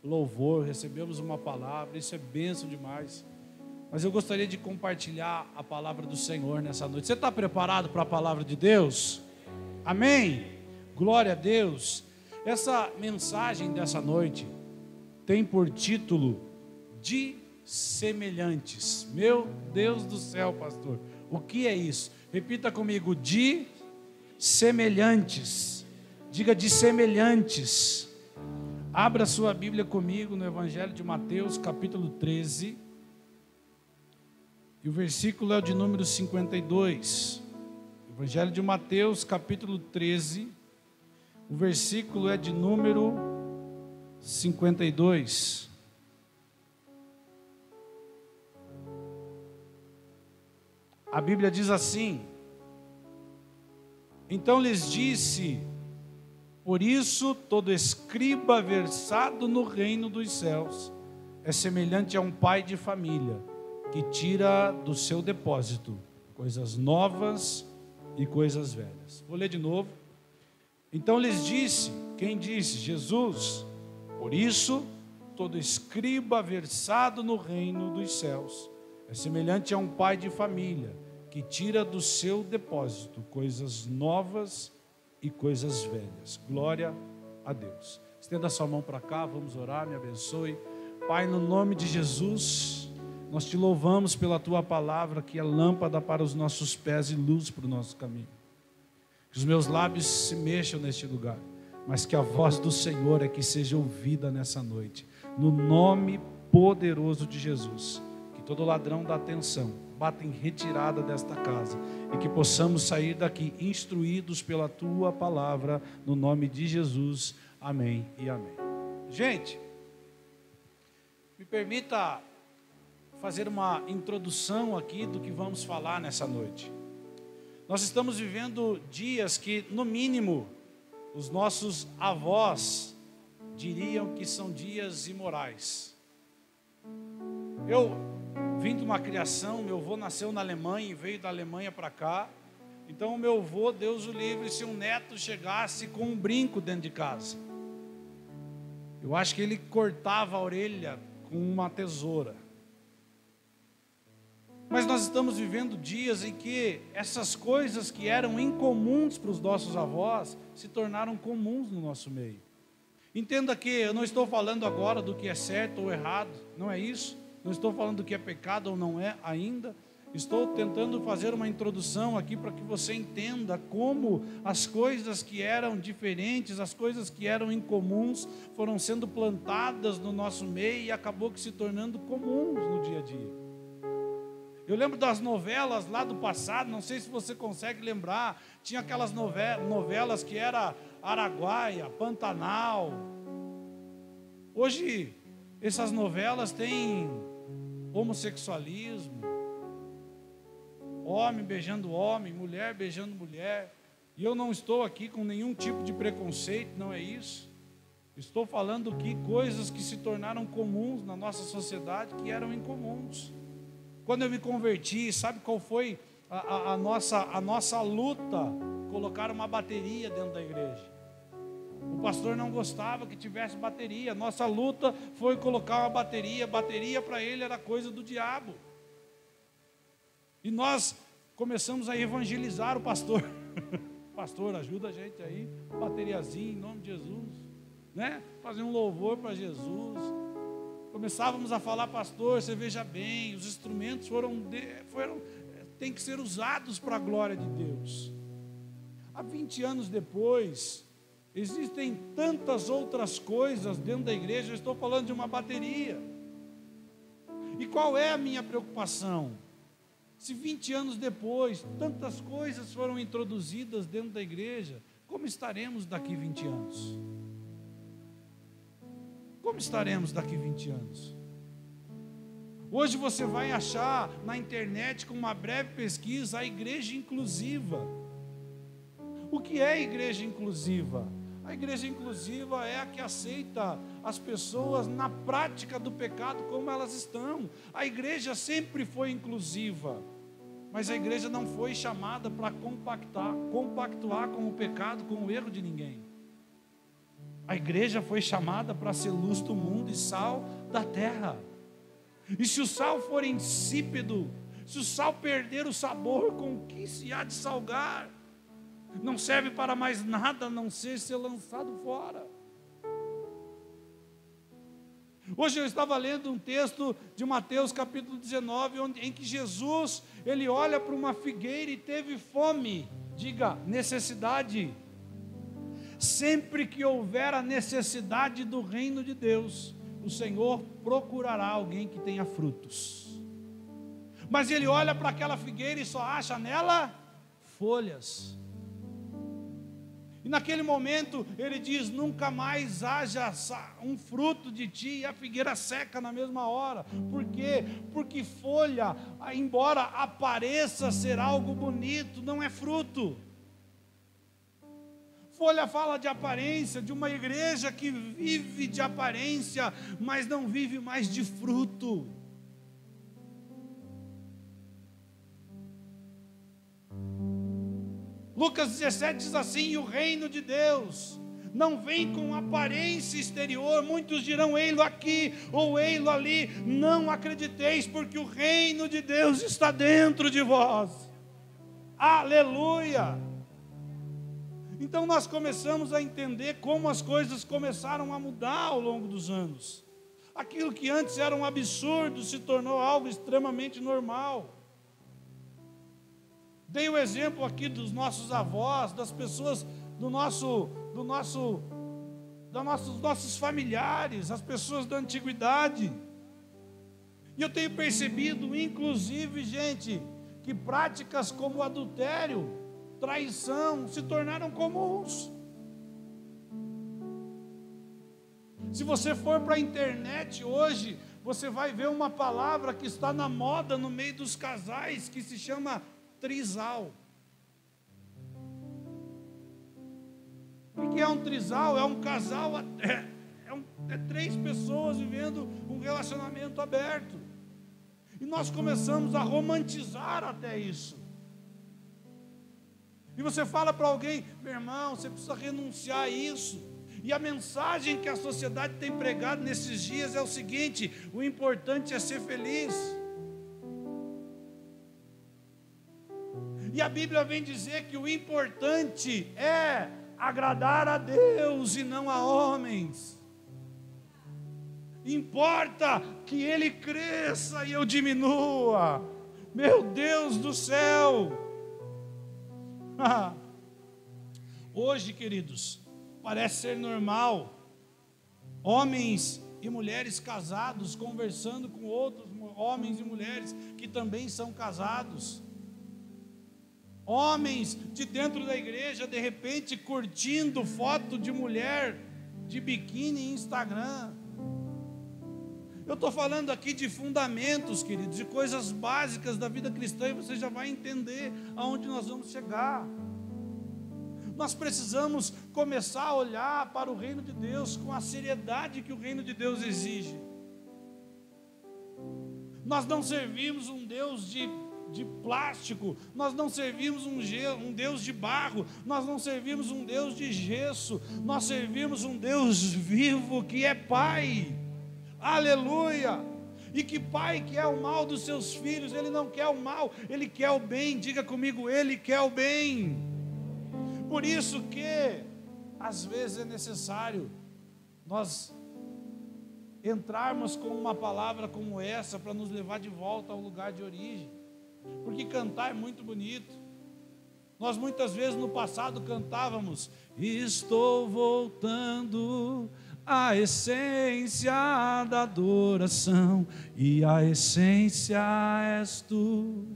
louvor, recebemos uma palavra, isso é bênção demais. Mas eu gostaria de compartilhar a palavra do Senhor nessa noite. Você está preparado para a palavra de Deus? Amém? Glória a Deus. Essa mensagem dessa noite tem por título de semelhantes. Meu Deus do céu, pastor, o que é isso? Repita comigo, de semelhantes. Diga de semelhantes. Abra sua Bíblia comigo no Evangelho de Mateus, capítulo 13. E o versículo é o de número 52. Evangelho de Mateus, capítulo 13. O versículo é de número 52. A Bíblia diz assim: então lhes disse, por isso todo escriba versado no reino dos céus é semelhante a um pai de família, que tira do seu depósito coisas novas e coisas velhas. Vou ler de novo. Então lhes disse, quem disse? Jesus. Por isso todo escriba versado no reino dos céus é semelhante a um pai de família, que tira do seu depósito coisas novas e coisas velhas. Glória a Deus. Estenda sua mão para cá, vamos orar, me abençoe. Pai, no nome de Jesus, nós te louvamos pela tua palavra, que é lâmpada para os nossos pés e luz para o nosso caminho. Que os meus lábios se mexam neste lugar, mas que a voz do Senhor é que seja ouvida nessa noite. No nome poderoso de Jesus, que todo ladrão da atenção bata em retirada desta casa e que possamos sair daqui instruídos pela tua palavra, no nome de Jesus. Amém e amém. Gente, me permita fazer uma introdução aqui do que vamos falar nessa noite. Nós estamos vivendo dias que, no mínimo, os nossos avós diriam que são dias imorais. Eu vim de uma criação, meu avô nasceu na Alemanha e veio da Alemanha para cá. Então o meu avô, Deus o livre, se um neto chegasse com um brinco dentro de casa, eu acho que ele cortava a orelha com uma tesoura. Mas nós estamos vivendo dias em que essas coisas que eram incomuns para os nossos avós se tornaram comuns no nosso meio. Entenda que eu não estou falando agora do que é certo ou errado, não é isso. Não estou falando do que é pecado ou não é ainda. Estou tentando fazer uma introdução aqui para que você entenda como as coisas que eram diferentes, as coisas que eram incomuns, foram sendo plantadas no nosso meio e acabou que se tornando comuns no dia a dia. Eu lembro das novelas lá do passado, não sei se você consegue lembrar, tinha aquelas novelas que era Araguaia, Pantanal. Hoje, essas novelas têm homossexualismo, homem beijando homem, mulher beijando mulher. E eu não estou aqui com nenhum tipo de preconceito, não é isso. Estou falando que coisas que se tornaram comuns na nossa sociedade, que eram incomuns. Quando eu me converti, sabe qual foi a nossa luta? Colocar uma bateria dentro da igreja. O pastor não gostava que tivesse bateria. Nossa luta foi colocar uma bateria. Bateria para ele era coisa do diabo. E nós começamos a evangelizar o pastor. Pastor, ajuda a gente aí. Bateriazinha em nome de Jesus, né? Fazer um louvor para Jesus. Começávamos a falar, pastor, você veja bem, os instrumentos têm que ser usados para a glória de Deus. Há 20 anos depois, existem tantas outras coisas dentro da igreja. Eu estou falando de uma bateria. E qual é a minha preocupação? Se 20 anos depois, tantas coisas foram introduzidas dentro da igreja, como estaremos daqui 20 anos? Como estaremos daqui 20 anos? Hoje você vai achar na internet, com uma breve pesquisa, a igreja inclusiva. O que é a igreja inclusiva? A igreja inclusiva é a que aceita as pessoas na prática do pecado como elas estão. A igreja sempre foi inclusiva, mas a igreja não foi chamada para compactuar com o pecado, com o erro de ninguém. A igreja foi chamada para ser luz do mundo e sal da terra. E se o sal for insípido, se o sal perder o sabor, com que se há de salgar? Não serve para mais nada a não ser lançado fora. Hoje eu estava lendo um texto de Mateus capítulo 19, em que Jesus, ele olha para uma figueira e teve fome. Diga, necessidade. Sempre que houver a necessidade do reino de Deus, o Senhor procurará alguém que tenha frutos. Mas ele olha para aquela figueira e só acha nela folhas. E naquele momento ele diz: nunca mais haja um fruto de ti, e a figueira seca na mesma hora. Por quê? Porque folha, embora apareça ser algo bonito, não é fruto. Folha fala de aparência, de uma igreja que vive de aparência, mas não vive mais de fruto. Lucas 17 diz assim: e o reino de Deus não vem com aparência exterior. Muitos dirão: ei-lo aqui ou ei-lo ali. Não acrediteis, porque o reino de Deus está dentro de vós. Aleluia! Então nós começamos a entender como as coisas começaram a mudar ao longo dos anos. Aquilo que antes era um absurdo se tornou algo extremamente normal. Dei o exemplo aqui dos nossos avós, das pessoas dos nossos familiares, as pessoas da antiguidade. E eu tenho percebido, inclusive, gente, que práticas como adultério, traição, se tornaram comuns. Se você for para a internet hoje, você vai ver uma palavra que está na moda no meio dos casais, que se chama trisal. O que é um trisal? É um casal, é 3 pessoas vivendo um relacionamento aberto. E nós começamos a romantizar até isso. E você fala para alguém: meu irmão, você precisa renunciar a isso. E a mensagem que a sociedade tem pregado nesses dias é o seguinte: o importante é ser feliz. E a Bíblia vem dizer que o importante é agradar a Deus e não a homens. Importa que Ele cresça e eu diminua. Meu Deus do céu! Hoje, queridos, parece ser normal homens e mulheres casados conversando com outros homens e mulheres que também são casados. Homens de dentro da igreja, de repente, curtindo foto de mulher de biquíni em Instagram. Eu estou falando aqui de fundamentos, queridos, de coisas básicas da vida cristã, e você já vai entender aonde nós vamos chegar. Nós precisamos começar a olhar para o reino de Deus com a seriedade que o reino de Deus exige. Nós não servimos um Deus de plástico, nós não servimos um Deus de barro, nós não servimos um Deus de gesso, nós servimos um Deus vivo que é Pai. Aleluia! E que pai quer o mal dos seus filhos? Ele não quer o mal, ele quer o bem. Diga comigo: ele quer o bem. Por isso que às vezes é necessário nós entrarmos com uma palavra como essa para nos levar de volta ao lugar de origem. Porque cantar é muito bonito. Nós muitas vezes no passado cantávamos: estou voltando à essência da adoração, e a essência és tu,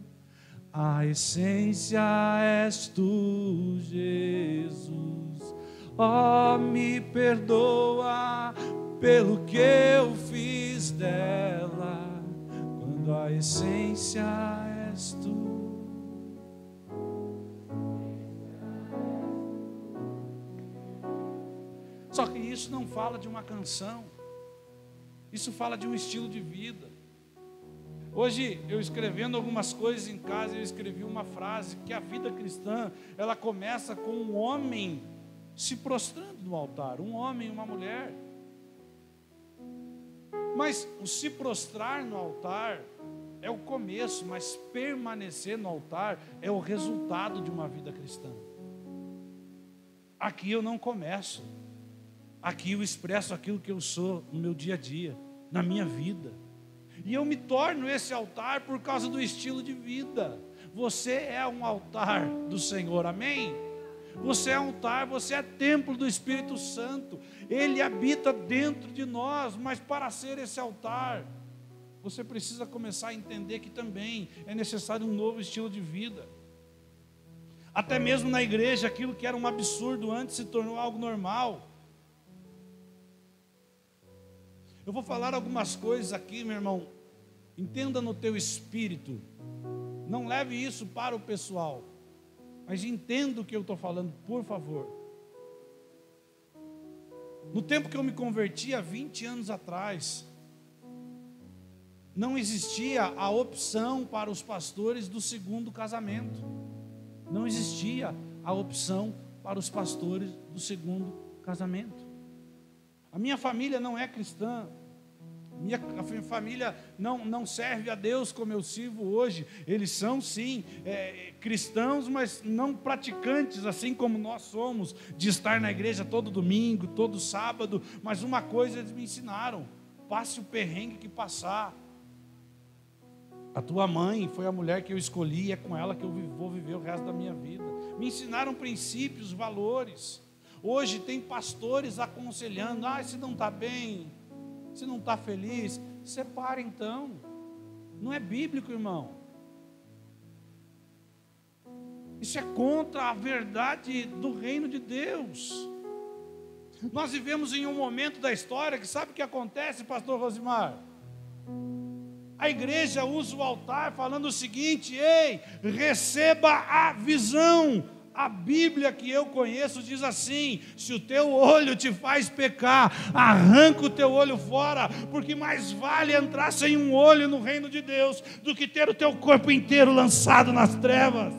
a essência és tu, Jesus. Oh, me perdoa pelo que eu fiz dela, quando a essência és tu. Só que isso não fala de uma canção, isso fala de um estilo de vida. Hoje, eu escrevendo algumas coisas em casa, eu escrevi uma frase, que a vida cristã, ela começa com um homem se prostrando no altar, um homem e uma mulher. Mas o se prostrar no altar é o começo, mas permanecer no altar é o resultado de uma vida cristã. Aqui eu não começo, aqui eu expresso aquilo que eu sou no meu dia a dia, na minha vida, e eu me torno esse altar por causa do estilo de vida. Você é um altar do Senhor, amém? Você é um altar, você é templo do Espírito Santo, Ele habita dentro de nós, mas para ser esse altar, você precisa começar a entender que também é necessário um novo estilo de vida. Até mesmo na igreja, aquilo que era um absurdo antes se tornou algo normal. Eu vou falar algumas coisas aqui, meu irmão, entenda no teu espírito, não leve isso para o pessoal, mas entenda o que eu estou falando, por favor. No tempo que eu me converti, há 20 anos atrás, não existia a opção para os pastores do segundo casamento. Não existia a opção para os pastores do segundo casamento. A minha família não é cristã. Minha família não serve a Deus como eu sirvo hoje. Eles são sim cristãos, mas não praticantes, assim como nós somos, de estar na igreja todo domingo, todo sábado. Mas uma coisa eles me ensinaram: passe o perrengue que passar. A tua mãe foi a mulher que eu escolhi e é com ela que eu vou viver o resto da minha vida. Me ensinaram princípios, valores. Hoje tem pastores aconselhando: se não está bem, se não está feliz, separa então. Não é bíblico, irmão. Isso é contra a verdade do reino de Deus. Nós vivemos em um momento da história que sabe o que acontece, pastor Rosimar? A igreja usa o altar falando o seguinte: ei, receba a visão. A Bíblia que eu conheço diz assim: se o teu olho te faz pecar, arranca o teu olho fora, porque mais vale entrar sem um olho no reino de Deus do que ter o teu corpo inteiro lançado nas trevas.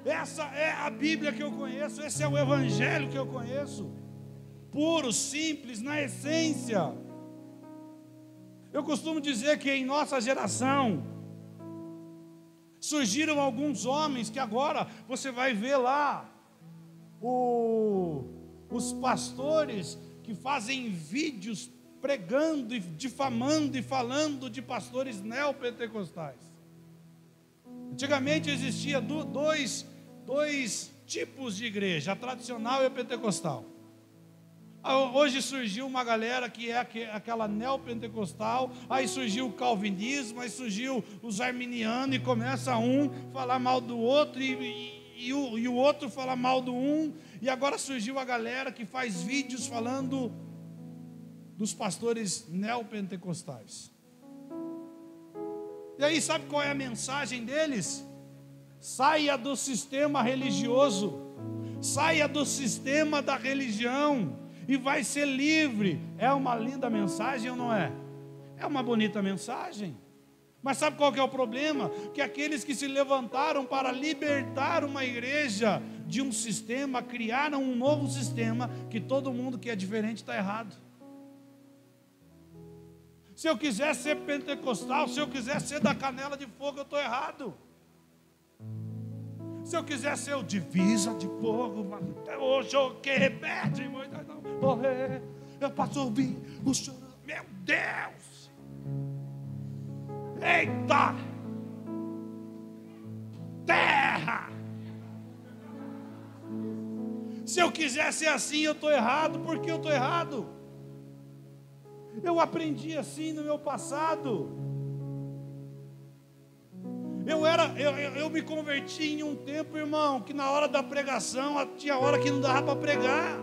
Essa é a Bíblia que eu conheço, esse é o Evangelho que eu conheço, puro, simples, na essência. Eu costumo dizer que em nossa geração surgiram alguns homens que agora você vai ver lá os pastores que fazem vídeos pregando e difamando e falando de pastores neopentecostais. Antigamente existia dois tipos de igreja, a tradicional e a pentecostal. Hoje surgiu uma galera que é aquela neopentecostal, aí surgiu o calvinismo, aí surgiu os arminianos, e começa um falar mal do outro, e o outro falar mal do um, e agora surgiu a galera que faz vídeos falando dos pastores neopentecostais. E aí sabe qual é a mensagem deles? Saia do sistema religioso, saia do sistema da religião, e vai ser livre. É uma linda mensagem ou não é? É uma bonita mensagem. Mas sabe qual que é o problema? Que aqueles que se levantaram para libertar uma igreja de um sistema, criaram um novo sistema, que todo mundo que é diferente está errado. Se eu quiser ser pentecostal, se eu quiser ser da canela de fogo, eu estou errado. Se eu quiser ser o divisa de fogo, hoje eu que repete, eu posso ouvir o choro. Meu Deus! Eita! Terra! Se eu quiser ser assim, eu estou errado. Por que eu estou errado? Eu aprendi assim no meu passado. Eu me converti em um tempo, irmão, que na hora da pregação, tinha hora que não dava para pregar,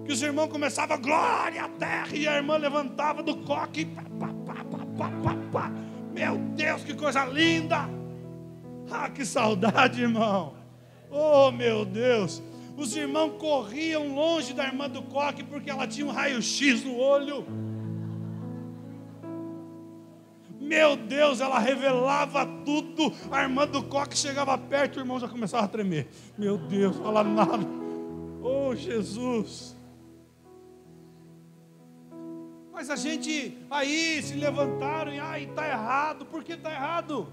que os irmãos começavam, glória à terra, e a irmã levantava do coque, meu Deus, que coisa linda, que saudade, irmão, oh meu Deus, os irmãos corriam longe da irmã do coque, porque ela tinha um raio-x no olho. Meu Deus, ela revelava tudo. A irmã do coque chegava perto, o irmão já começava a tremer. Meu Deus, falar nada. Oh, Jesus. Mas a gente aí se levantaram e está errado. Por que está errado?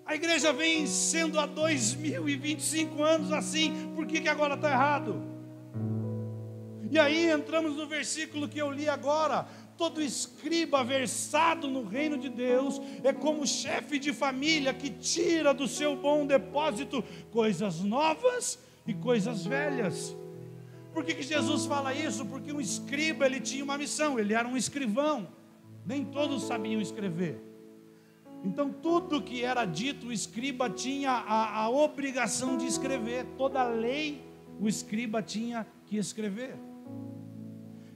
A igreja vem sendo há 2025 anos assim. Por que agora está errado? E aí entramos no versículo que eu li agora. Todo escriba versado no reino de Deus é como chefe de família que tira do seu bom depósito coisas novas e coisas velhas. Por que Jesus fala isso? Porque um escriba, ele tinha uma missão, ele era um escrivão. Nem todos sabiam escrever. Então tudo que era dito, o escriba tinha a obrigação de escrever. Toda lei, o escriba tinha que escrever.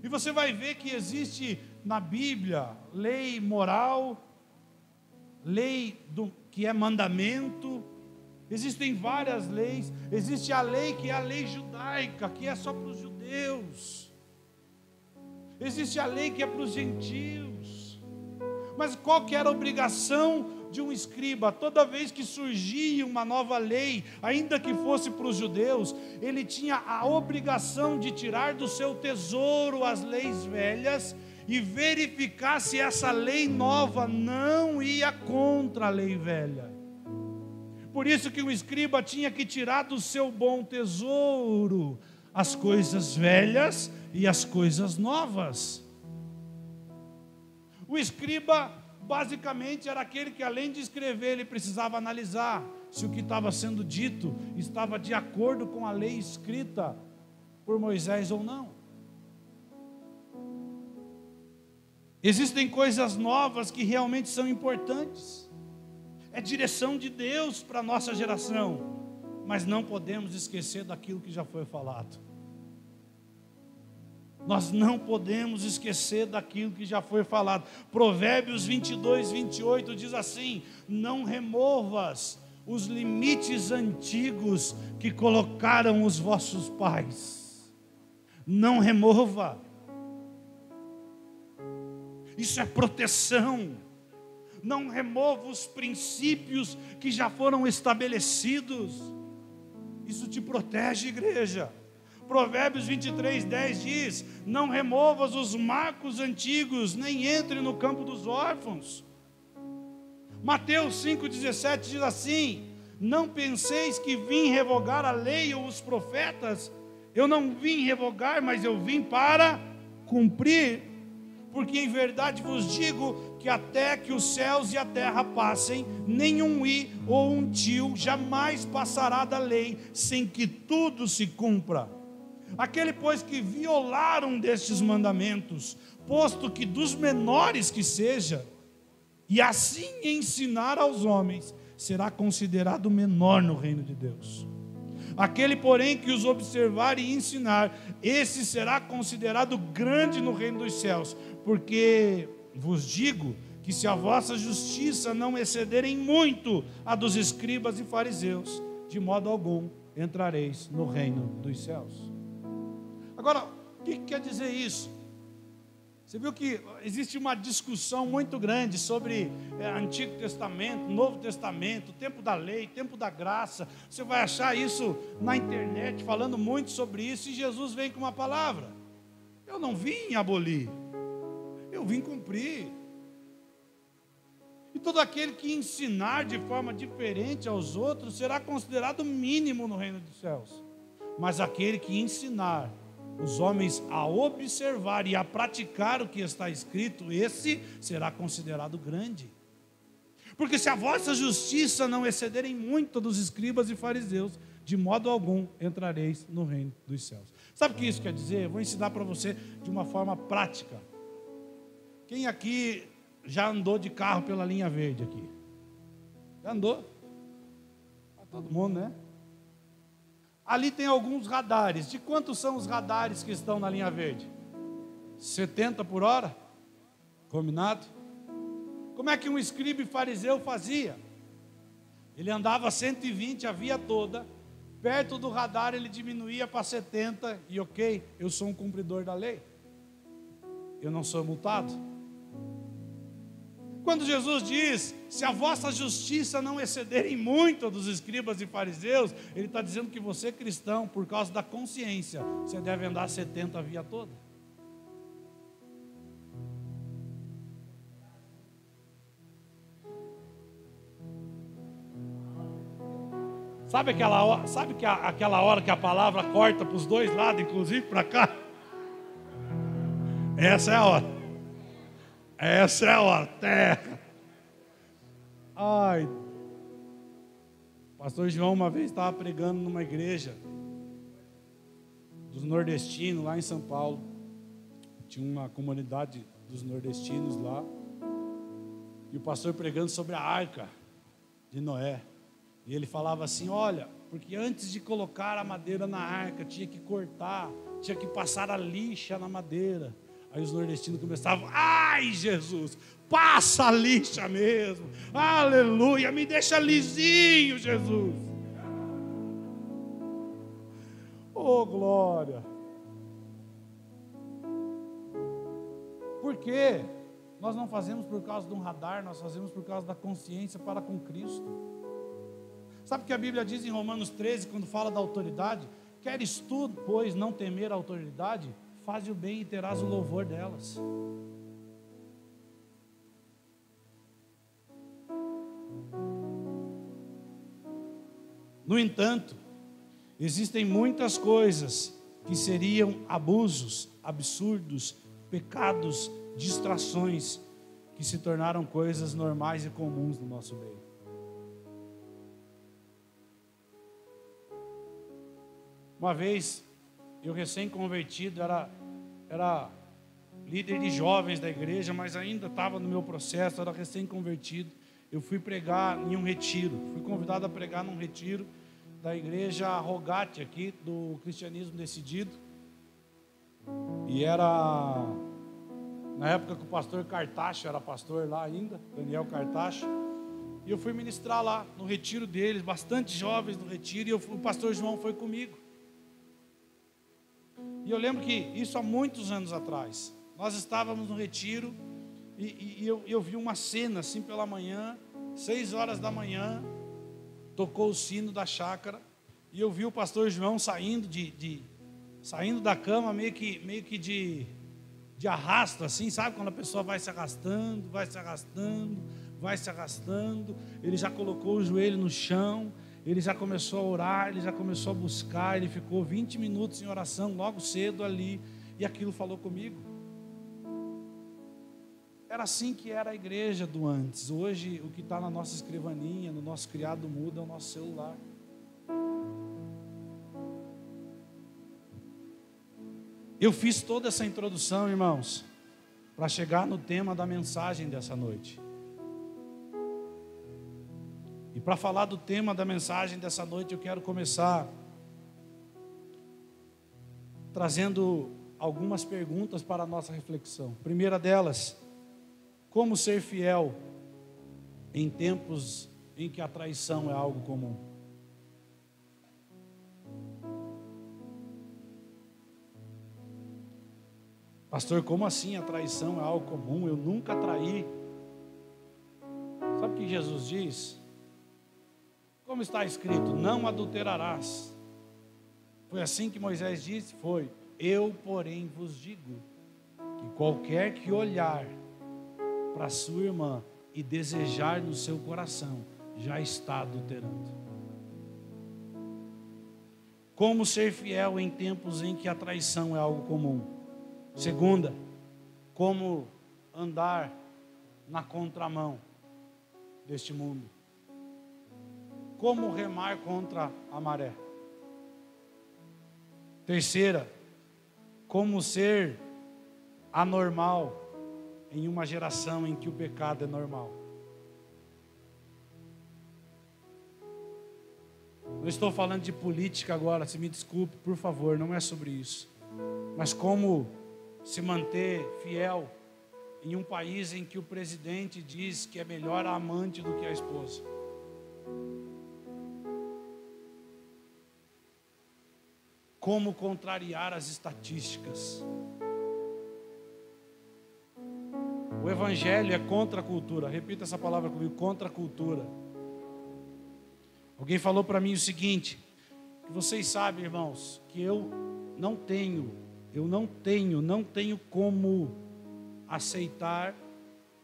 E você vai ver que existe na Bíblia lei moral, lei que é mandamento. Existem várias leis. Existe a lei que é a lei judaica, que é só para os judeus. Existe a lei que é para os gentios. Mas qual que era a obrigação de um escriba? Toda vez que surgia uma nova lei, ainda que fosse para os judeus, ele tinha a obrigação de tirar do seu tesouro as leis velhas e verificar se essa lei nova não ia contra a lei velha. Por isso que o escriba tinha que tirar do seu bom tesouro as coisas velhas e as coisas novas. O escriba basicamente era aquele que, além de escrever, ele precisava analisar se o que estava sendo dito estava de acordo com a lei escrita por Moisés ou não. Existem coisas novas que realmente são importantes. É direção de Deus para a nossa geração. Mas não podemos esquecer daquilo que já foi falado. Nós não podemos esquecer daquilo que já foi falado. Provérbios 22, 28 diz assim: não removas os limites antigos que colocaram os vossos pais. Não remova. Isso é proteção. Não remova os princípios que já foram estabelecidos. Isso te protege, igreja. Provérbios 23, 10 diz: não removas os marcos antigos, nem entre no campo dos órfãos. Mateus 5,17 diz assim: não penseis que vim revogar a lei ou os profetas. Eu não vim revogar, mas eu vim para cumprir. Porque em verdade vos digo que até que os céus e a terra passem, nenhum i ou um tio jamais passará da lei, sem que tudo se cumpra. Aquele, pois, que violar um destes mandamentos, posto que dos menores que seja, e assim ensinar aos homens, será considerado menor no reino de Deus. Aquele, porém, que os observar e ensinar, esse será considerado grande no reino dos céus. Porque vos digo que se a vossa justiça não excederem muito a dos escribas e fariseus, de modo algum entrareis no reino dos céus. Agora, o que quer dizer isso? Você viu que existe uma discussão muito grande sobre Antigo Testamento, Novo Testamento, tempo da lei, tempo da graça. Você vai achar isso na internet, falando muito sobre isso, e Jesus vem com uma palavra: eu não vim abolir, eu vim cumprir. E todo aquele que ensinar de forma diferente aos outros será considerado mínimo no reino dos céus. Mas aquele que ensinar os homens a observar e a praticar o que está escrito, esse será considerado grande. Porque se a vossa justiça não excederem muito dos escribas e fariseus, de modo algum entrareis no reino dos céus. Sabe o que isso quer dizer? Eu vou ensinar para você de uma forma prática. Quem aqui já andou de carro pela linha verde aqui? Já andou? Todo mundo, né? Ali tem alguns radares. De quantos são os radares que estão na linha verde? 70 por hora? Combinado? Como é que um escriba e fariseu fazia? Ele andava 120 a via toda. Perto do radar ele diminuía para 70. E ok, eu sou um cumpridor da lei. Eu não sou multado. Quando Jesus diz, se a vossa justiça não excederem muito a dos escribas e fariseus, Ele está dizendo que você, cristão, por causa da consciência, você deve andar 70 a via toda. Sabe aquela hora que a palavra corta para os dois lados, inclusive para cá? Essa é a hora. Essa é a hora. Terra. Ai. O pastor João uma vez estava pregando numa igreja dos nordestinos lá em São Paulo. Tinha uma comunidade dos nordestinos lá. E o pastor pregando sobre a arca de Noé. E ele falava assim, olha, porque antes de colocar a madeira na arca, tinha que cortar, tinha que passar a lixa na madeira. Aí os nordestinos começavam, ai Jesus, passa a lixa mesmo, aleluia, me deixa lisinho, Jesus. Oh glória. Por quê? Nós não fazemos por causa de um radar, nós fazemos por causa da consciência para com Cristo. Sabe o que a Bíblia diz em Romanos 13, quando fala da autoridade? Queres tu, pois, não temer a autoridade? Faze o bem e terás o louvor delas. No entanto, existem muitas coisas que seriam abusos, absurdos, pecados, distrações, que se tornaram coisas normais e comuns no nosso meio. Uma vez, eu recém-convertido, era líder de jovens da igreja, mas ainda estava no meu processo, era recém-convertido. Eu fui pregar em um retiro, fui convidado a pregar num retiro da igreja Rogate aqui, do Cristianismo Decidido. E era, na época que o pastor Cartacho era pastor lá ainda, Daniel Cartacho. E eu fui ministrar lá, no retiro deles, bastante jovens no retiro, e o pastor João foi comigo. E eu lembro que isso há muitos anos atrás, nós estávamos no retiro e eu vi uma cena assim pela manhã, 6 horas da manhã, tocou o sino da chácara e eu vi o pastor João saindo saindo da cama meio que de arrasto assim, sabe? Quando a pessoa vai se arrastando, ele já colocou o joelho no chão. Ele já começou a orar, ele já começou a buscar, ele ficou 20 minutos em oração logo cedo ali, e aquilo falou comigo. Era assim que era a igreja do antes. Hoje o que está na nossa escrivaninha, no nosso criado mudo, é o nosso celular. Eu fiz toda essa introdução, irmãos, para chegar no tema da mensagem dessa noite. E para falar do tema da mensagem dessa noite, eu quero começar trazendo algumas perguntas para a nossa reflexão. Primeira delas, como ser fiel em tempos em que a traição é algo comum? Pastor, como assim a traição é algo comum? Eu nunca traí. Sabe o que Jesus diz? Como está escrito, não adulterarás. Foi assim que Moisés disse? Foi. Eu, porém, vos digo, que qualquer que olhar para sua irmã e desejar no seu coração, já está adulterando. Como ser fiel em tempos em que a traição é algo comum? Segunda, como andar na contramão deste mundo? Como remar contra a maré? Terceira, como ser anormal em uma geração em que o pecado é normal? Não estou falando de política agora, se me desculpe, por favor, não é sobre isso. Mas como se manter fiel em um país em que o presidente diz que é melhor a amante do que a esposa? Como contrariar as estatísticas? O evangelho é contra a cultura. Repita essa palavra comigo, contra a cultura. Alguém falou para mim o seguinte, que vocês sabem, irmãos, que eu não tenho como aceitar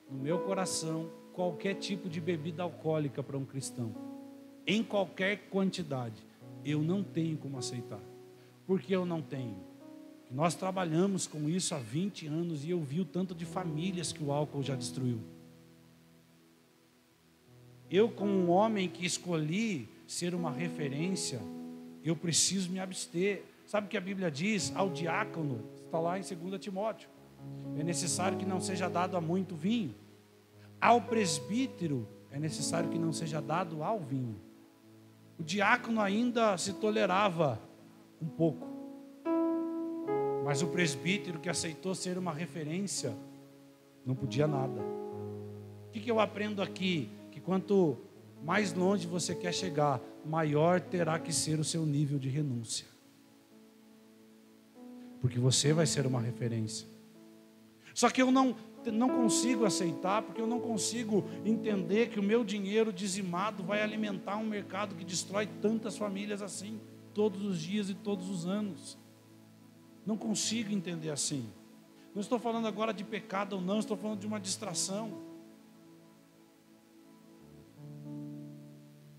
no meu coração qualquer tipo de bebida alcoólica para um cristão, em qualquer quantidade. Eu não tenho como aceitar. Por que eu não tenho? Nós trabalhamos com isso há 20 anos e eu vi o tanto de famílias que o álcool já destruiu. Eu, como um homem que escolhi ser uma referência, eu preciso me abster. Sabe o que a Bíblia diz? Ao diácono, está lá em 2 Timóteo, é necessário que não seja dado a muito vinho. Ao presbítero, é necessário que não seja dado ao vinho. O diácono ainda se tolerava um pouco, mas o presbítero que aceitou ser uma referência, não podia nada. O que eu aprendo aqui? Que quanto mais longe você quer chegar, maior terá que ser o seu nível de renúncia. Porque você vai ser uma referência. Só que eu não consigo aceitar, porque eu não consigo entender que o meu dinheiro dizimado vai alimentar um mercado que destrói tantas famílias assim, todos os dias e todos os anos. Não consigo entender assim. Não estou falando agora de pecado ou não, estou falando de uma distração.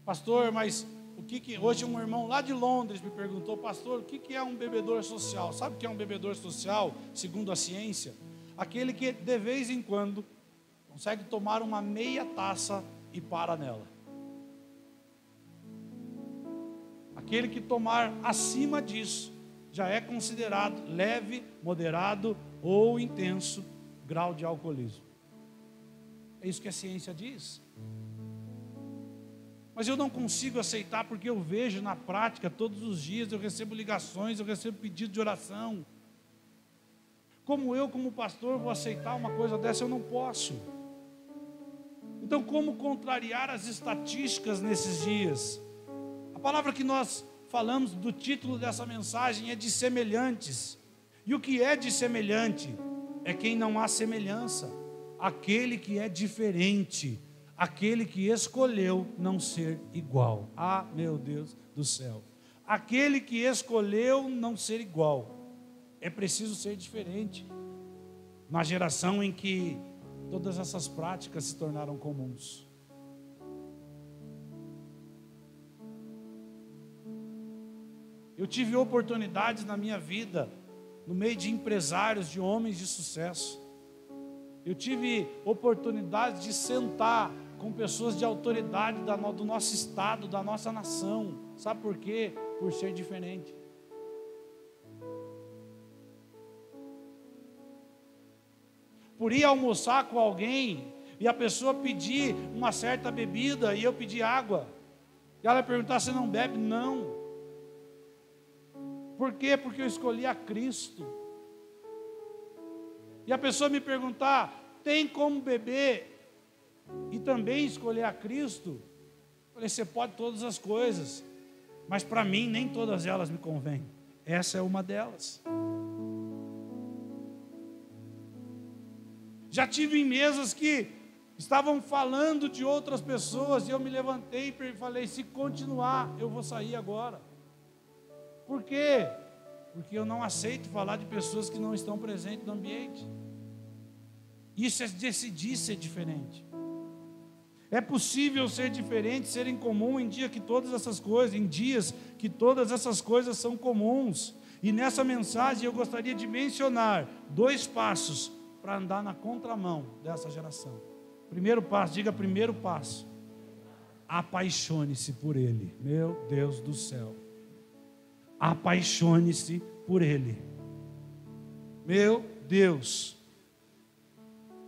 Pastor, mas hoje um irmão lá de Londres me perguntou, pastor, o que é um bebedor social? Sabe o que é um bebedor social, segundo a ciência? Aquele que de vez em quando consegue tomar uma meia taça e para nela. Aquele que tomar acima disso já é considerado leve, moderado ou intenso grau de alcoolismo. É isso que a ciência diz. Mas eu não consigo aceitar porque eu vejo na prática, todos os dias, eu recebo ligações, eu recebo pedidos de oração. Como pastor, vou aceitar uma coisa dessa? Eu não posso. Então, como contrariar as estatísticas nesses dias? A palavra que nós falamos do título dessa mensagem é de semelhantes. E o que é de semelhante? É quem não há semelhança, aquele que é diferente, aquele que escolheu não ser igual. Ah, meu Deus do céu. Aquele que escolheu não ser igual. É preciso ser diferente. Na geração em que todas essas práticas se tornaram comuns. Eu tive oportunidades na minha vida, no meio de empresários, de homens de sucesso. Eu tive oportunidade de sentar com pessoas de autoridade do nosso estado, da nossa nação. Sabe por quê? Por ser diferente. Por ir almoçar com alguém e a pessoa pedir uma certa bebida e eu pedir água. E ela perguntar se não bebe, não. Por quê? Porque eu escolhi a Cristo. E a pessoa me perguntar, tem como beber e também escolher a Cristo? Eu falei, você pode todas as coisas, mas para mim nem todas elas me convêm. Essa é uma delas. Já tive em mesas que estavam falando de outras pessoas e eu me levantei e falei, se continuar, eu vou sair agora. Por quê? Porque eu não aceito falar de pessoas que não estão presentes no ambiente. Isso é decidir ser diferente. É possível ser diferente, ser incomum em dias que todas essas coisas são comuns. E nessa mensagem eu gostaria de mencionar 2 passos para andar na contramão dessa geração. Primeiro passo, diga primeiro passo. Apaixone-se por Ele. Meu Deus do céu. Apaixone-se por Ele. Meu Deus.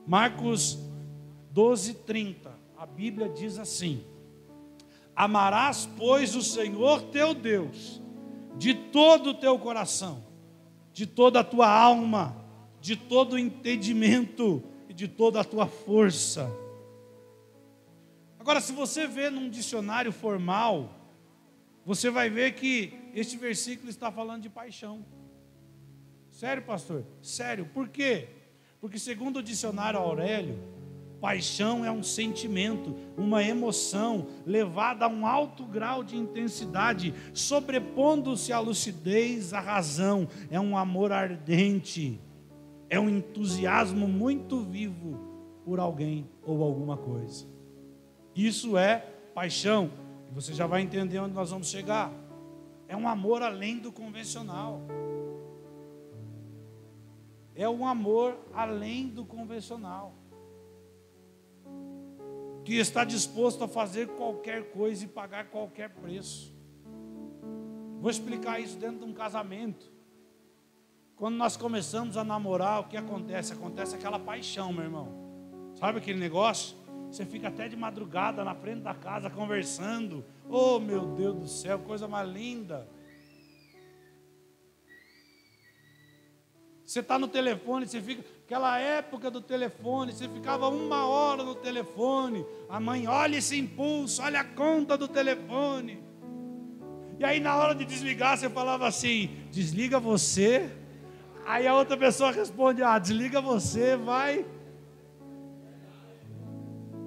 Marcos 12:30. A Bíblia diz assim: amarás, pois, o Senhor teu Deus de todo o teu coração, de toda a tua alma, de todo o entendimento e de toda a tua força. Agora, se você vê num dicionário formal, você vai ver que este versículo está falando de paixão. Sério, pastor? Sério. Por quê? Porque segundo o dicionário Aurélio, paixão é um sentimento, uma emoção levada a um alto grau de intensidade, sobrepondo-se à lucidez, à razão. É um amor ardente, é um entusiasmo muito vivo por alguém ou alguma coisa. Isso é paixão. E você já vai entender onde nós vamos chegar. É um amor além do convencional. É um amor além do convencional, que está disposto a fazer qualquer coisa e pagar qualquer preço. Vou explicar isso dentro de um casamento. Quando nós começamos a namorar, o que acontece? Acontece aquela paixão, meu irmão. Sabe aquele negócio? Você fica até de madrugada na frente da casa conversando. Oh, meu Deus do céu, coisa mais linda. Você está no telefone, você fica... Aquela época do telefone, você ficava 1 hora no telefone. A mãe, olha esse impulso, olha a conta do telefone. E aí na hora de desligar, você falava assim, desliga você. Aí a outra pessoa responde, desliga você, vai.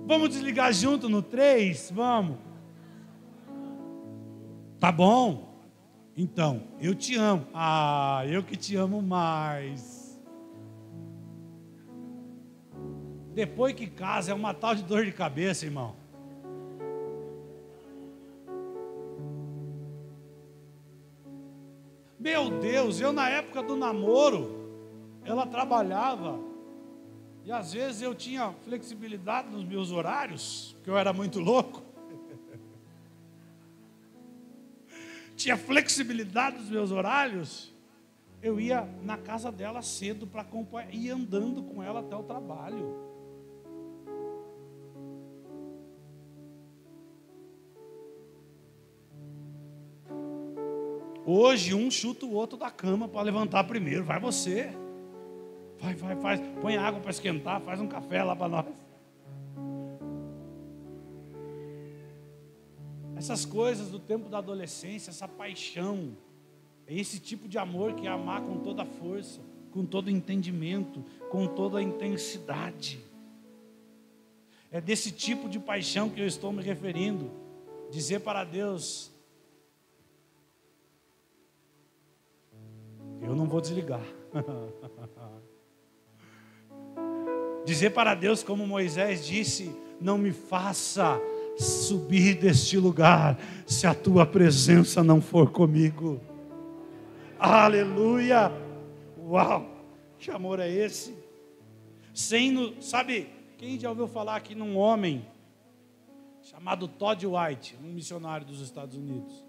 Vamos desligar junto no 3? Vamos. Tá bom. Então, eu te amo. Eu que te amo mais. Depois que casa é uma tal de dor de cabeça, irmão. Meu Deus, eu na época do namoro, ela trabalhava e às vezes eu tinha flexibilidade nos meus horários, porque eu era muito louco. Tinha flexibilidade nos meus horários, eu ia na casa dela cedo para acompanhar, ia andando com ela até o trabalho. Hoje um chuta o outro da cama para levantar primeiro, vai você. Vai, faz, põe água para esquentar, faz um café lá para nós. Essas coisas do tempo da adolescência, essa paixão, é esse tipo de amor que é amar com toda a força, com todo o entendimento, com toda a intensidade. É desse tipo de paixão que eu estou me referindo. Dizer para Deus, eu não vou desligar. Dizer para Deus como Moisés disse, não me faça subir deste lugar, se a tua presença não for comigo. Aleluia! Uau! Que amor é esse? Sabe, quem já ouviu falar aqui num homem chamado Todd White, um missionário dos Estados Unidos?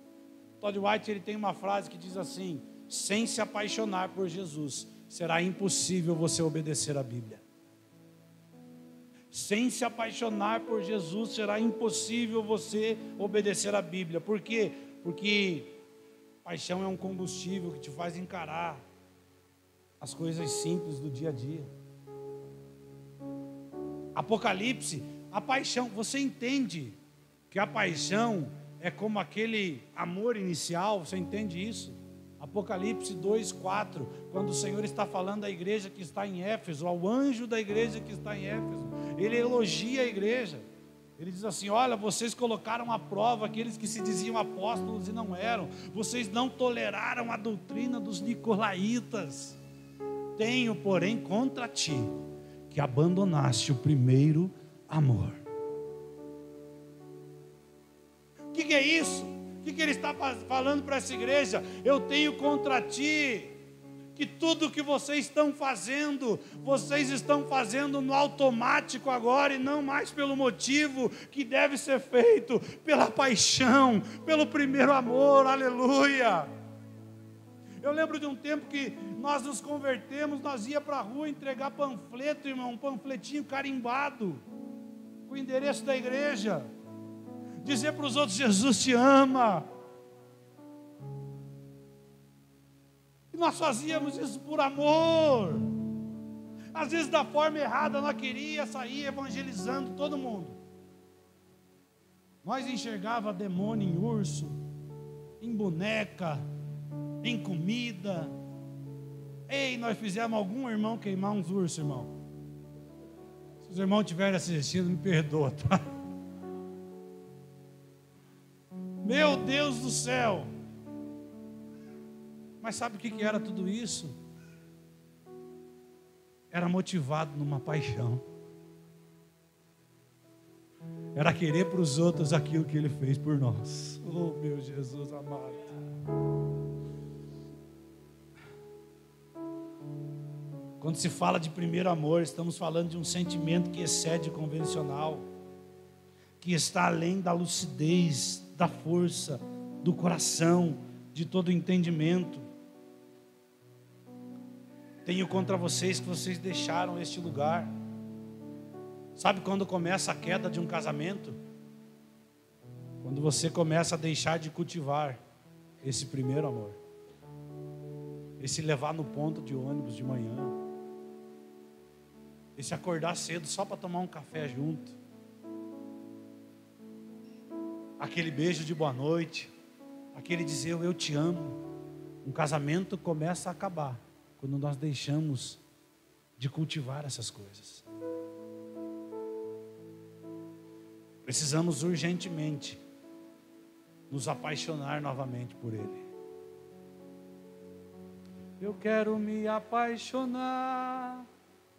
Todd White, ele tem uma frase que diz assim, sem se apaixonar por Jesus, será impossível você obedecer a Bíblia. Sem se apaixonar por Jesus, será impossível você obedecer a Bíblia. Por quê? Porque paixão é um combustível que te faz encarar as coisas simples do dia a dia. Apocalipse, a paixão, você entende que a paixão é como aquele amor inicial, você entende isso? Apocalipse 2:4, quando o Senhor está falando à igreja que está em Éfeso, ao anjo da igreja que está em Éfeso, ele elogia a igreja. Ele diz assim, olha, vocês colocaram à prova aqueles que se diziam apóstolos e não eram. Vocês não toleraram a doutrina dos nicolaítas. Tenho, porém, contra ti, que abandonaste o primeiro amor. O que é isso? O que ele está falando para essa igreja? Eu tenho contra ti que tudo que vocês estão fazendo no automático agora e não mais pelo motivo que deve ser feito, pela paixão, pelo primeiro amor, aleluia. Eu lembro de um tempo que nós nos convertemos, nós ia para a rua entregar panfleto, irmão, um panfletinho carimbado, com o endereço da igreja, dizer para os outros, Jesus te ama. E nós fazíamos isso por amor. Às vezes da forma errada, nós queríamos sair evangelizando todo mundo. Nós enxergava demônio em urso, em boneca, em comida. Ei, nós fizemos algum irmão queimar uns ursos, irmão. Se os irmãos estiverem assistindo, me perdoa, tá? Meu Deus do céu! Mas sabe o que era tudo isso? Era motivado numa paixão. Era querer para os outros aquilo que Ele fez por nós. Oh, meu Jesus amado. Quando se fala de primeiro amor, estamos falando de um sentimento que excede o convencional, que está além da lucidez, da força, do coração, de todo o entendimento. Tenho contra vocês que vocês deixaram este lugar. Sabe quando começa a queda de um casamento? Quando você começa a deixar de cultivar esse primeiro amor, esse levar no ponto de ônibus de manhã, esse acordar cedo só para tomar um café junto, aquele beijo de boa noite, aquele dizer eu te amo. Um casamento começa a acabar quando nós deixamos de cultivar essas coisas. Precisamos urgentemente nos apaixonar novamente por Ele. Eu quero me apaixonar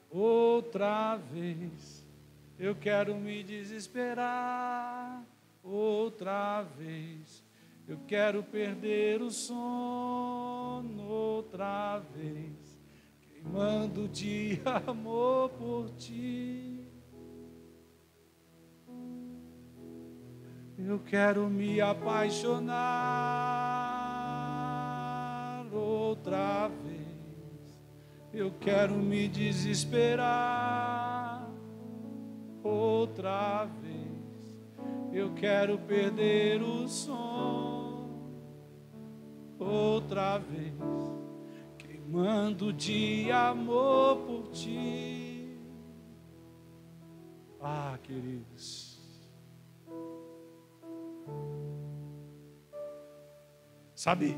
outra vez. Eu quero me desesperar outra vez. Eu quero perder o sono outra vez, queimando de amor por Ti. Eu quero me apaixonar outra vez. Eu quero me desesperar outra vez. Eu quero perder o som outra vez, queimando de amor por Ti. Ah, queridos, sabe,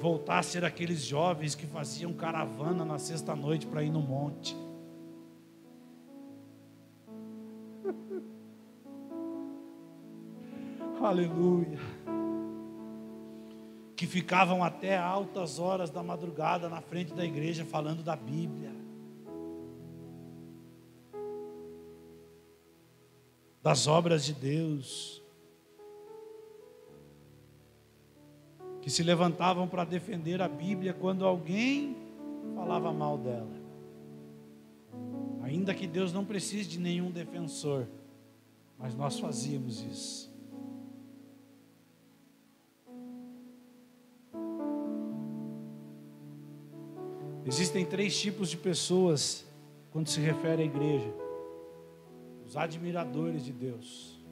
voltar a ser aqueles jovens que faziam caravana na sexta-noite para ir no monte. Aleluia. Que ficavam até altas horas da madrugada na frente da igreja falando da Bíblia, das obras de Deus, que se levantavam para defender a Bíblia quando alguém falava mal dela. Ainda que Deus não precise de nenhum defensor, mas nós fazíamos isso. Existem 3 tipos de pessoas quando se refere à igreja: os admiradores de Deus,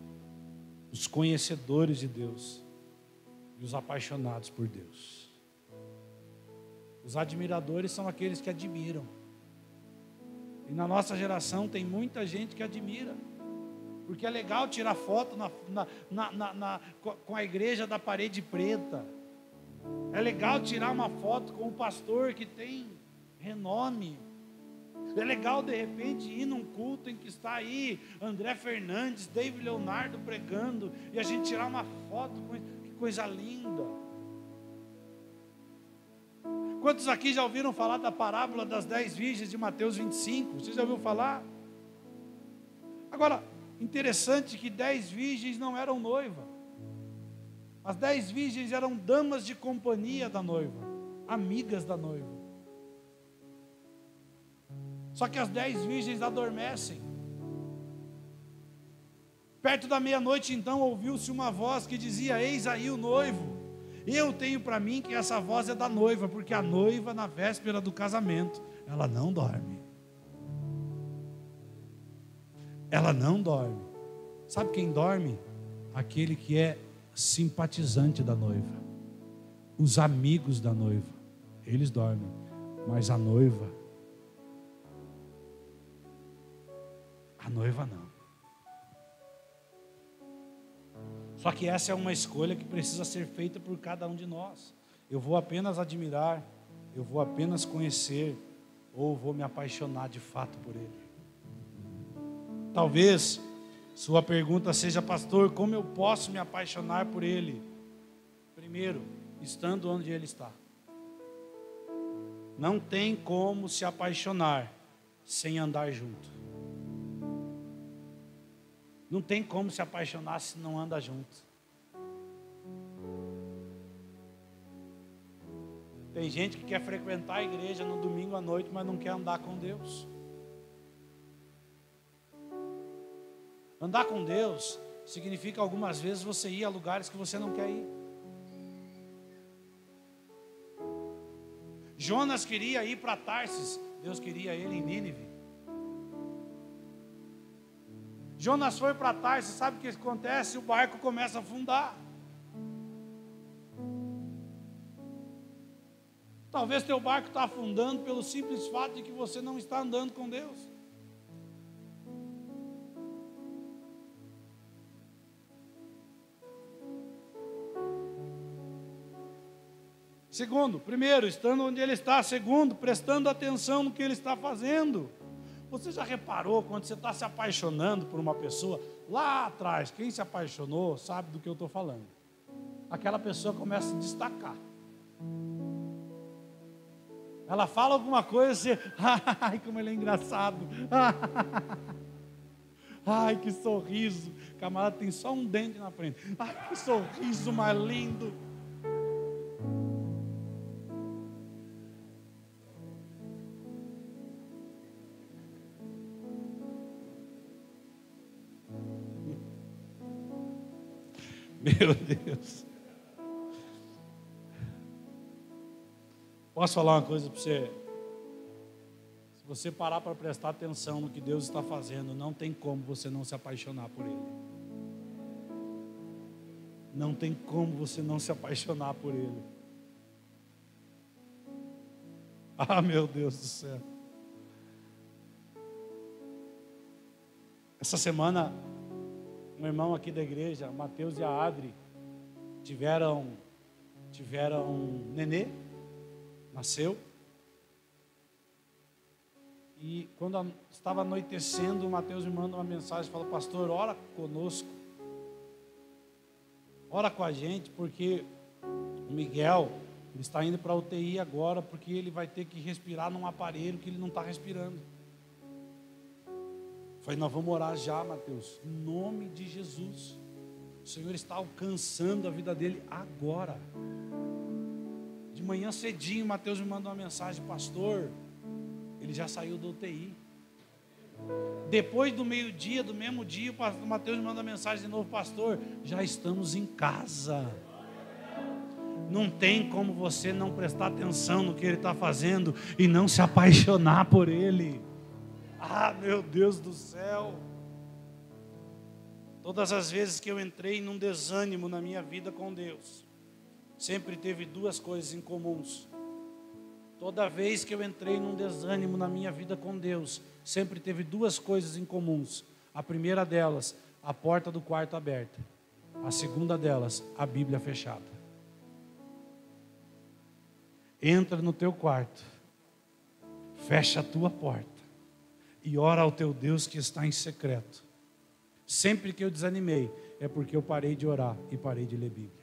os conhecedores de Deus e os apaixonados por Deus. Os admiradores são aqueles que admiram. E na nossa geração tem muita gente que admira, porque é legal tirar foto com a igreja da parede preta. É legal tirar uma foto com um pastor que tem renome. É legal de repente ir num culto em que está aí André Fernandes, David Leonardo pregando, e a gente tirar uma foto com ele. Que coisa linda. Quantos aqui já ouviram falar da parábola das 10 virgens de Mateus 25? Você já ouviu falar? Agora, interessante que 10 virgens não eram noiva. As 10 virgens eram damas de companhia da noiva, amigas da noiva. Só que as 10 virgens adormecem. Perto da meia-noite, então, ouviu-se uma voz que dizia: eis aí o noivo. Eu tenho para mim que essa voz é da noiva, porque a noiva, na véspera do casamento, ela não dorme. Ela não dorme. Sabe quem dorme? Aquele que é simpatizante da noiva. Os amigos da noiva, eles dormem. Mas a noiva não. Só que essa é uma escolha que precisa ser feita por cada um de nós. Eu vou apenas admirar, eu vou apenas conhecer, ou vou me apaixonar de fato por Ele. Talvez sua pergunta seja: pastor, como eu posso me apaixonar por Ele? Primeiro, estando onde Ele está. Não tem como se apaixonar sem andar junto. Não tem como se apaixonar se não anda junto. Tem gente que quer frequentar a igreja no domingo à noite, mas não quer andar com Deus. Andar com Deus significa algumas vezes você ir a lugares que você não quer ir. Jonas queria ir para Tarsis, Deus queria ele em Nínive. Jonas foi para Tarsis, sabe o que acontece? O barco começa a afundar. Talvez teu barco está afundando pelo simples fato de que você não está andando com Deus. Segundo, primeiro, estando onde Ele está. Segundo, prestando atenção no que Ele está fazendo. Você já reparou quando você está se apaixonando por uma pessoa? Lá atrás, quem se apaixonou sabe do que eu estou falando. Aquela pessoa começa a se destacar. Ela fala alguma coisa, você... Ai, como ele é engraçado. Ai, que sorriso. O camarada tem só um dente na frente. Ai, que sorriso mais lindo. Meu Deus. Posso falar uma coisa para você? Se você parar para prestar atenção no que Deus está fazendo, não tem como você não se apaixonar por Ele. Não tem como você não se apaixonar por Ele. Ah, meu Deus do céu. Essa semana, um irmão aqui da igreja, Mateus e a Adri, tiveram um nenê, nasceu. E quando estava anoitecendo, o Mateus me manda uma mensagem, fala: pastor, ora conosco, ora com a gente, porque o Miguel, ele está indo para a UTI agora, porque ele vai ter que respirar num aparelho que ele não está respirando. Falei: nós vamos orar já, Mateus, em nome de Jesus. O Senhor está alcançando a vida dele agora. De manhã cedinho, Mateus me manda uma mensagem: pastor, ele já saiu da UTI. Depois do meio-dia, do mesmo dia, o Mateus me manda uma mensagem de novo: pastor, já estamos em casa. Não tem como você não prestar atenção no que ele está fazendo e não se apaixonar por ele. Ah, meu Deus do céu. Todas as vezes que eu entrei num desânimo na minha vida com Deus, sempre teve duas coisas em comuns. Toda vez que eu entrei num desânimo na minha vida com Deus, sempre teve duas coisas em comuns. A primeira delas, a porta do quarto aberta. A segunda delas, a Bíblia fechada. Entra no teu quarto, fecha a tua porta e ora ao teu Deus que está em secreto. Sempre que eu desanimei, é porque eu parei de orar e parei de ler Bíblia.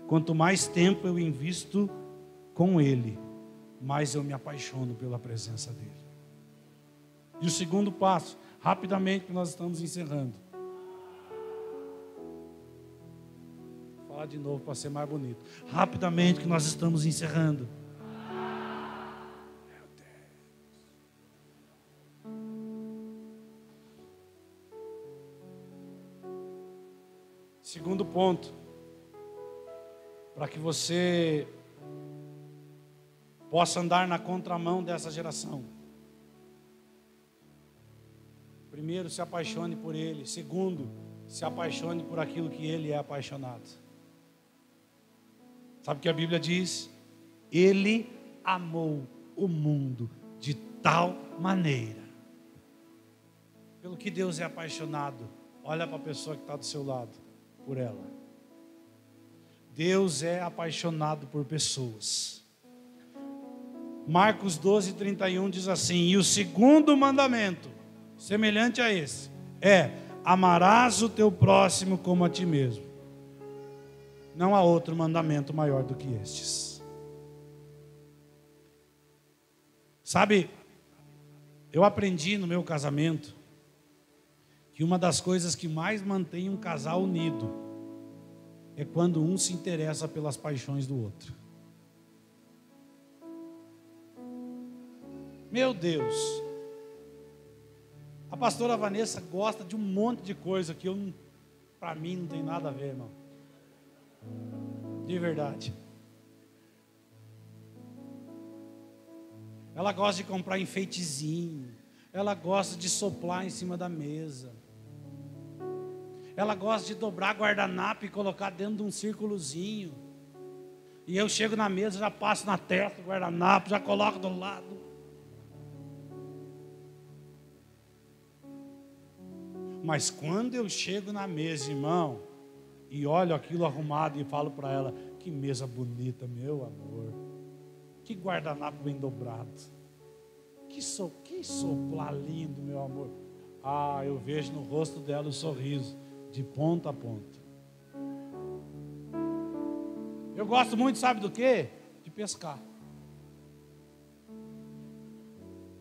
Quanto mais tempo eu invisto com Ele, mais eu me apaixono pela presença dEle. E o segundo passo, rapidamente, que nós estamos encerrando. Vou falar de novo para ser mais bonito. Rapidamente, que nós estamos encerrando. Segundo ponto, para que você possa andar na contramão dessa geração. Primeiro, se apaixone por Ele. Segundo, se apaixone por aquilo que Ele é apaixonado. Sabe o que a Bíblia diz? Ele amou o mundo de tal maneira. Pelo que Deus é apaixonado, olha para a pessoa que está do seu lado. Por ela. Deus é apaixonado por pessoas. Marcos 12:31 diz assim: e o segundo mandamento, semelhante a esse, é: amarás o teu próximo como a ti mesmo. Não há outro mandamento maior do que estes. Sabe, eu aprendi no meu casamento que uma das coisas que mais mantém um casal unido é quando um se interessa pelas paixões do outro. Meu Deus, a pastora Vanessa gosta de um monte de coisa que para mim não tem nada a ver, irmão. De verdade. Ela gosta de comprar enfeitezinho. Ela gosta de soplar em cima da mesa. Ela gosta de dobrar guardanapo e colocar dentro de um círculozinho. E eu chego na mesa, já passo na testa o guardanapo, já coloco do lado. Mas quando eu chego na mesa, irmão, e olho aquilo arrumado e falo para ela: que mesa bonita, meu amor. Que guardanapo bem dobrado. Que soplar lindo, meu amor. Ah, eu vejo no rosto dela o sorriso, de ponta a ponta. Eu gosto muito, sabe do quê? De pescar.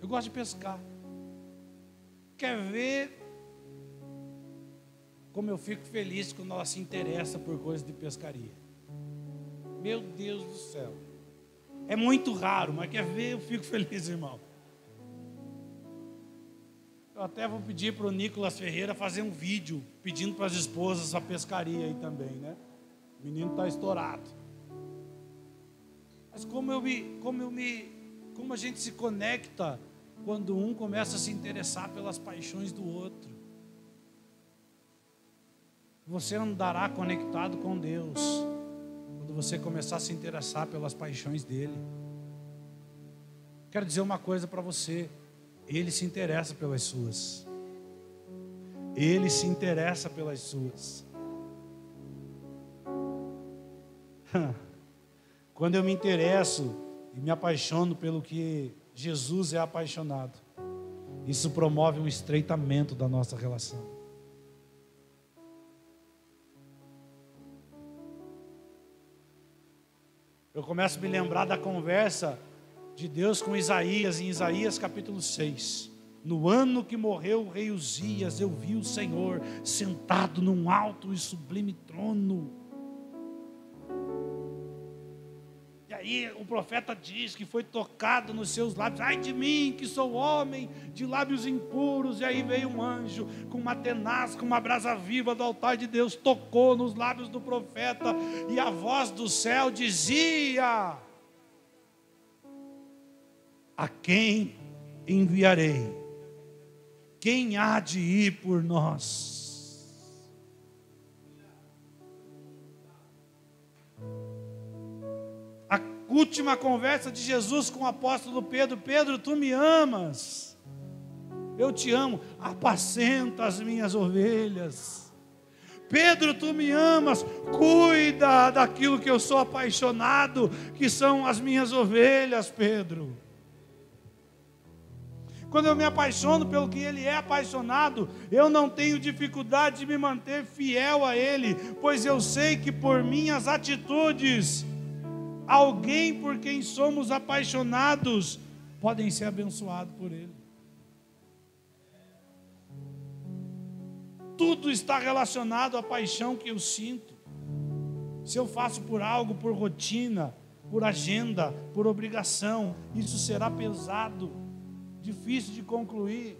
Eu gosto de pescar. Quer ver como eu fico feliz quando ela se interessa por coisas de pescaria? Meu Deus do céu. É muito raro, mas quer ver, eu fico feliz, irmão. Eu até vou pedir para o Nicolas Ferreira fazer um vídeo pedindo para as esposas a pescaria aí também, né? O menino está estourado. Mas como a gente se conecta quando um começa a se interessar pelas paixões do outro. Você andará conectado com Deus quando você começar a se interessar pelas paixões dele. Quero dizer uma coisa para você: ele se interessa pelas suas. Ele se interessa pelas suas. Quando eu me interesso e me apaixono pelo que Jesus é apaixonado, isso promove um estreitamento da nossa relação. Eu começo a me lembrar da conversa de Deus com Isaías, em Isaías capítulo 6. No ano que morreu o rei Uzias, eu vi o Senhor sentado num alto e sublime trono. E aí o profeta diz que foi tocado nos seus lábios: ai de mim, que sou homem de lábios impuros. E aí veio um anjo com uma tenaz, com uma brasa viva do altar de Deus, tocou nos lábios do profeta, e a voz do céu dizia: a quem enviarei? Quem há de ir por nós? A última conversa de Jesus com o apóstolo Pedro: Pedro, tu me amas? Eu te amo. Apacenta as minhas ovelhas. Pedro, tu me amas? Cuida daquilo que eu sou apaixonado, que são as minhas ovelhas, Pedro. Quando eu me apaixono pelo que Ele é apaixonado, eu não tenho dificuldade de me manter fiel a Ele, pois eu sei que por minhas atitudes, alguém por quem somos apaixonados podem ser abençoados por Ele. Tudo está relacionado à paixão que eu sinto. Se eu faço por algo, por rotina, por agenda, por obrigação, isso será pesado, difícil de concluir.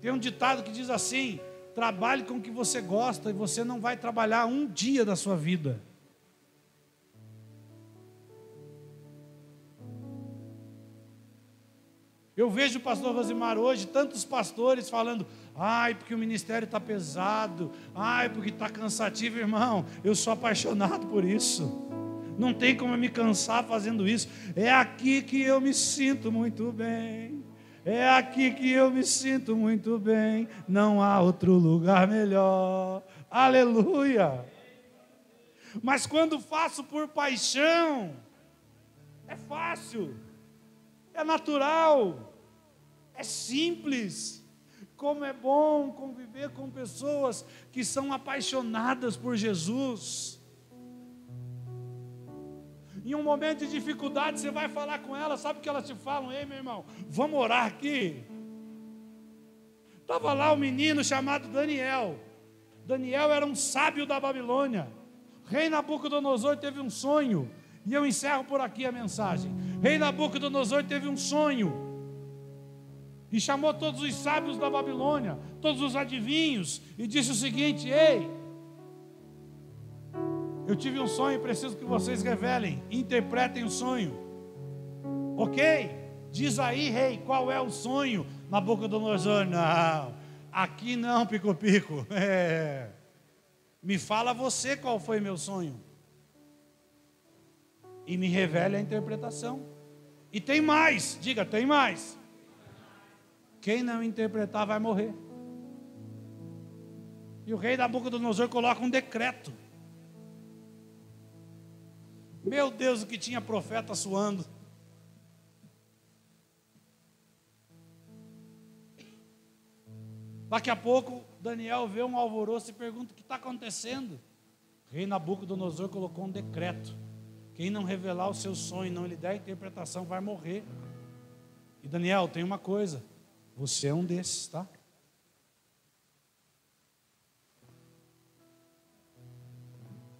Tem um ditado que diz assim: trabalhe com o que você gosta e você não vai trabalhar um dia da sua vida. Eu vejo o pastor Rosimar hoje, tantos pastores falando: ai, porque o ministério está pesado, ai, porque está cansativo. Irmão, eu sou apaixonado por isso. Não tem como eu me cansar fazendo isso. É aqui que eu me sinto muito bem. É aqui que eu me sinto muito bem. Não há outro lugar melhor. Aleluia. Mas quando faço por paixão, é fácil. fácil, é natural, é simples. Como é bom conviver com pessoas que são apaixonadas por Jesus. Em um momento de dificuldade, você vai falar com elas, sabe o que elas te falam? Ei, meu irmão, vamos orar aqui. Estava lá um menino chamado Daniel. Daniel era um sábio da Babilônia. Rei Nabucodonosor teve um sonho, e eu encerro por aqui a mensagem. Rei Nabucodonosor teve um sonho, e chamou todos os sábios da Babilônia, todos os adivinhos, e disse o seguinte: ei, eu tive um sonho e preciso que vocês revelem, interpretem o sonho. Ok? Diz aí, rei, qual é o sonho? Nabucodonosor: não, aqui não, pico-pico. Me fala você qual foi meu sonho. E me revele a interpretação. E tem mais, diga, tem mais. Quem não interpretar vai morrer. E o rei Nabucodonosor coloca um decreto. Meu Deus, o que tinha profeta suando. Daqui a pouco, Daniel vê um alvoroço e pergunta: o que está acontecendo? O rei Nabucodonosor colocou um decreto: quem não revelar o seu sonho, não lhe der a interpretação, vai morrer. E Daniel, tem uma coisa: você é um desses, tá?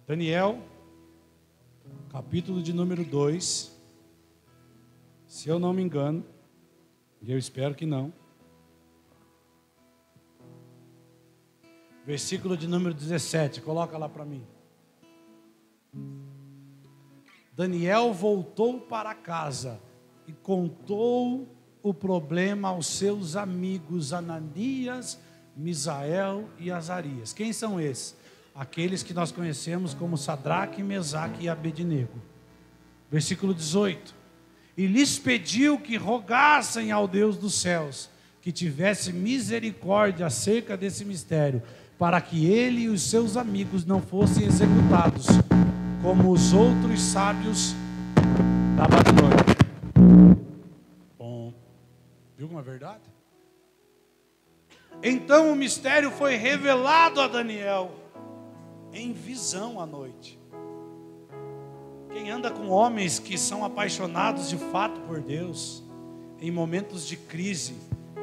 Daniel, capítulo de número 2, se eu não me engano, e eu espero que não, versículo de número 17, coloca lá para mim. Daniel voltou para casa e contou o problema aos seus amigos Ananias, Misael e Azarias. Quem são esses? Aqueles que nós conhecemos como Sadraque, Mesaque e Abednego. Versículo 18. E lhes pediu que rogassem ao Deus dos céus que tivesse misericórdia acerca desse mistério, para que ele e os seus amigos não fossem executados, como os outros sábios da Babilônia. Bom, viu como é verdade? Então o mistério foi revelado a Daniel em visão à noite. Quem anda com homens que são apaixonados de fato por Deus, em momentos de crise,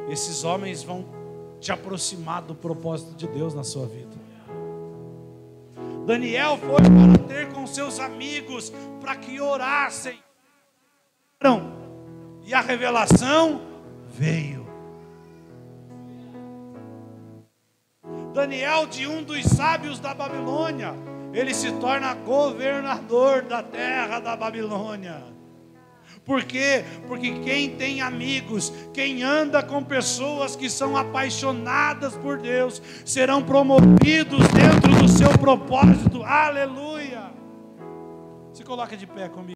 esses homens vão te aproximar do propósito de Deus na sua vida. Daniel foi para ter com seus amigos, para que orassem. E a revelação veio. Daniel, de um dos sábios da Babilônia, ele se torna governador da terra da Babilônia. Por quê? Porque quem tem amigos, quem anda com pessoas que são apaixonadas por Deus, serão promovidos dentro do seu propósito. Aleluia! Se coloca de pé comigo.